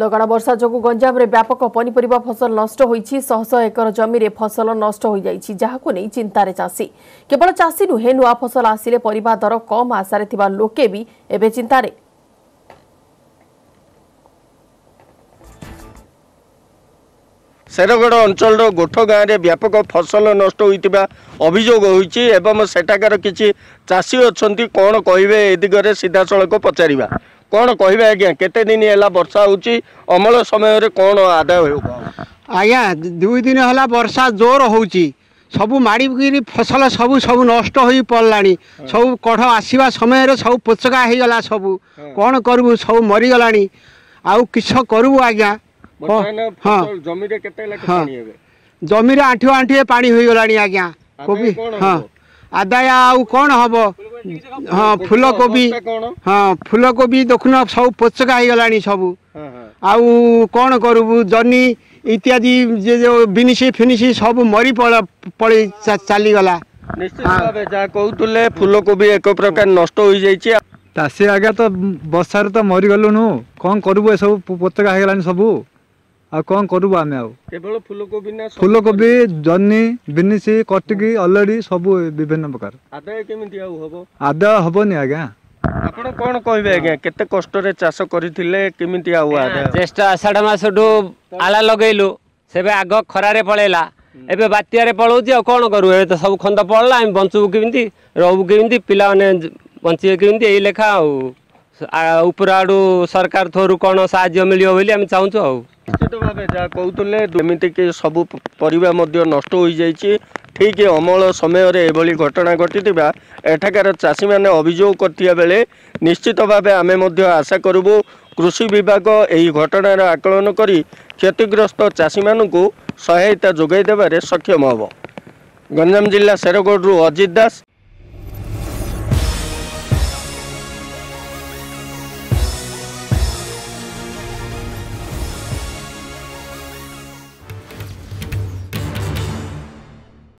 ଲଗାଣ ବର୍ଷା ଯୋଗୁଁ ଗଞ୍ଜାମରେ ବ୍ୟାପକ ପନିପରିବା ଫସଲ ନଷ୍ଟ ହୋଇଛି। ଶହ ଶହ ଏକର ଜମିରେ ଫସଲ ନଷ୍ଟ ହୋଇଯାଇଛି, ଯାହାକୁ ନେଇ ଚିନ୍ତାରେ ଚାଷୀ। କେବଳ ଚାଷୀ ନୁହେଁ, ନୂଆ ଫସଲ ଆସିଲେ ପରିବା ଦର କମ୍ ଆଶାରେ ଥିବା ଲୋକେ ବି ଏବେ ଚିନ୍ତାରେ। शेरगढ़ अंचल गोठ गाँव में व्यापक फसल नष्ट होता अभियोग होती सेठाकार किसी चाषी अच्छा कौन कहे ए दिगरे सीधा सड़क पचारा कौन कहे आज्ञा केते दिन है वर्षा होची अमल समय रे कौन आदाय हो आज्ञा 2 दिन है वर्षा जोर होची सबू माड़ी फसल सब सब नष्ट हो पड़ला सब कढ़ आसवा समय रे सब पोचका हो गला सब कौन करू सब मरीगला आउ किछ करू आज्ञा हाँ जमी आंठु आंठुए पानी हो गला आज्ञा कोबी हाँ आदाय आउ कौन हम हाँ फूलकोबी हाँ फूलकोबी देखुन सब पोचका हो गला सब आउ कौन करू जनी इत्यादि जो बिनिसी फिनिसी सब मरी पड़े चलीगला निश्चित भाव जहाँ कहते फूलकोबी एक प्रकार नष्ट हो जाए चाषी आगे तो बर्षार तो मरीगलुनु कौन करू सब पोचका हो सब आ कौन करू आम केवल फूलकोबी ना फूलकोबी जन्नी बिनिसी कटिकी अलड़ी सब विभिन्न प्रकार आदाय केमिति हबो आदाय हबनी आज्ञा आपण कौन कहबे आज्ञा केते कष्ट रे चाष करथिले केमिति आदाय ज्येष्ठ आषाढ़ मासठू आला लगेलु सेबे आग खरारे पळेला एबे बात्यारे पळौची आ कौन करू ए तो सब खंद पड़ला हम बंचू केमिति रहू केमिति पिला माने बंची केमिति एई लेखा ऊपर आडू सरकार थोरु कौन साहाय्य मिलियो बोली हम चाहूँ आ निश्चित भाव जहाँ कहते जमीक सब परिवा नष्ट हो जाइए ठीक अमल समय एभली घटना घटी एठाकार चाषी मैंने अभियोग करथिया बेले निश्चित भाव आमे आशा करूँ कृषि विभाग यही घटनार आकलन करी क्षतिग्रस्त चाषी मानू सहायता जोगाई देबारे सक्षम होब। गंजाम जिला शेरगढ़ अजित दास।